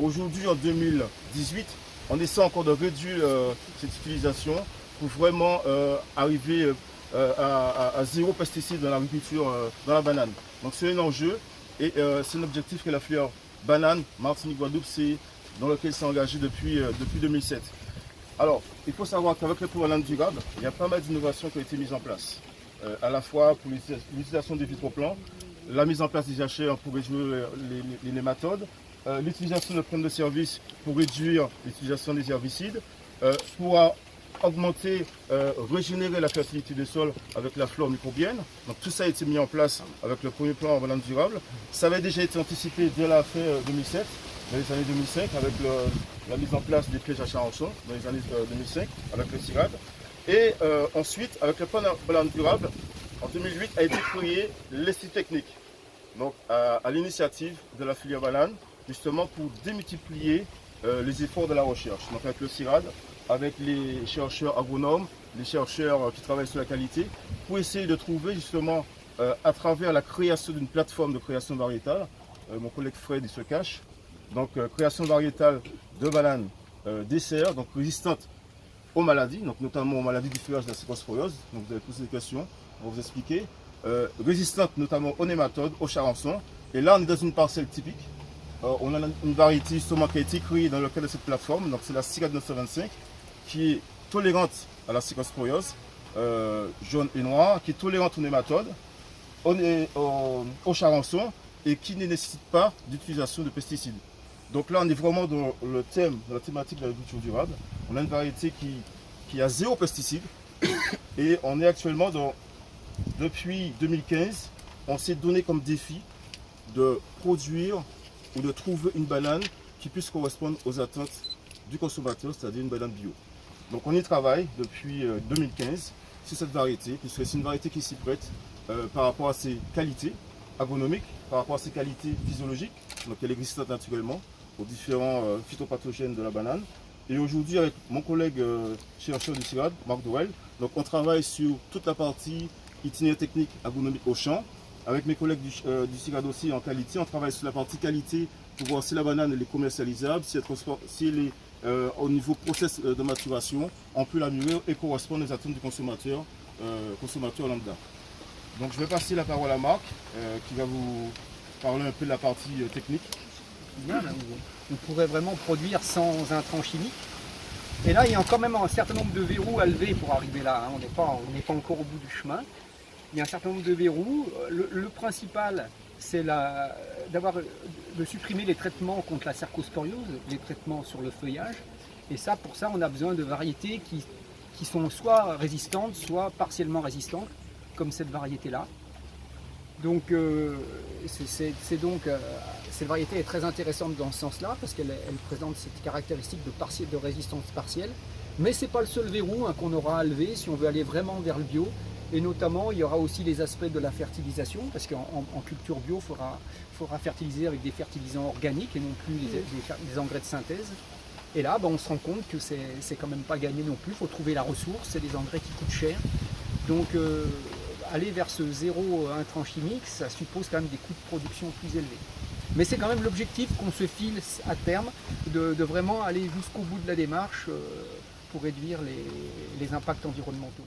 Aujourd'hui, en 2018, on essaie encore de réduire cette utilisation pour vraiment arriver à zéro pesticide dans l'agriculture, dans la banane. Donc c'est un enjeu et c'est un objectif que la filière banane, Martinique, Guadeloupe, dans lequel s'est engagé depuis 2007. Alors, il faut savoir qu'avec le programme Banane durable, il y a pas mal d'innovations qui ont été mises en place. À la fois pour l'utilisation des vitroplans, la mise en place des jachères pour réduire les nématodes, l'utilisation de plantes de service pour réduire l'utilisation des herbicides, pour augmenter, régénérer la fertilité des sols avec la flore microbienne. Donc tout ça a été mis en place avec le premier plan en banane durable. Ça avait déjà été anticipé dès la fin 2007, dans les années 2005, avec la mise en place des pièges à charançon, dans les années 2005, avec le CIRAD. Et ensuite, avec le plan banane durable, en 2008 a été créé l'Institut technique, donc à l'initiative de la filière banane, justement pour démultiplier les efforts de la recherche. Donc avec le CIRAD, avec les chercheurs agronomes, les chercheurs qui travaillent sur la qualité, pour essayer de trouver justement, à travers la création d'une plateforme de création variétale, mon collègue Fred il se cache, donc création variétale de bananes dessert, donc résistantes aux maladies, donc notamment aux maladies du feuillage de la cyclosporiose. Donc vous avez posé des questions, on va vous expliquer. Résistante notamment aux nématodes, aux charançons. Et là on est dans une parcelle typique. On a une variété justement qui a été créée dans le cadre de cette plateforme, donc c'est la CIRAD 925, qui est tolérante à la cyclosporiose, jaune et noire, qui est tolérante aux nématodes, aux charançons et qui ne nécessite pas d'utilisation de pesticides. Donc là on est vraiment dans le thème, dans la thématique de l'agriculture durable. On a une variété qui a zéro pesticide et on est actuellement depuis 2015, on s'est donné comme défi de produire ou de trouver une banane qui puisse correspondre aux attentes du consommateur, c'est-à-dire une banane bio. Donc on y travaille depuis 2015 sur cette variété, puisque c'est une variété qui s'y prête par rapport à ses qualités agronomiques, par rapport à ses qualités physiologiques, donc elle est résistante naturellement aux différents phytopathogènes de la banane. Et aujourd'hui, avec mon collègue chercheur du CIRAD, Marc Dorel, donc on travaille sur toute la partie itinéraire technique agronomique au champ. Avec mes collègues du CIRAD aussi en qualité, on travaille sur la partie qualité pour voir si la banane elle est commercialisable, si elle est au niveau process de maturation, on peut la mûrir et correspondre aux attentes du consommateur, consommateur lambda. Donc je vais passer la parole à Marc qui va vous parler un peu de la partie technique. Bien, là, on pourrait vraiment produire sans intrants chimiques. Et là, il y a quand même un certain nombre de verrous à lever pour arriver là. Hein. On n'est pas encore au bout du chemin. Il y a un certain nombre de verrous. Le principal, c'est de supprimer les traitements contre la cercosporiose, les traitements sur le feuillage. Et ça, pour ça, on a besoin de variétés qui sont soit résistantes, soit partiellement résistantes, comme cette variété-là. Donc, cette variété est très intéressante dans ce sens-là, parce qu'elle présente cette caractéristique de résistance partielle. Mais ce n'est pas le seul verrou qu'on aura à lever si on veut aller vraiment vers le bio. Et notamment, il y aura aussi les aspects de la fertilisation, parce qu'en culture bio, il faudra fertiliser avec des fertilisants organiques et non plus des engrais de synthèse. Et là, on se rend compte que c'est quand même pas gagné non plus. Il faut trouver la ressource, c'est des engrais qui coûtent cher. Donc, aller vers ce zéro intrant chimique, ça suppose quand même des coûts de production plus élevés. Mais c'est quand même l'objectif qu'on se file à terme, de vraiment aller jusqu'au bout de la démarche pour réduire les impacts environnementaux.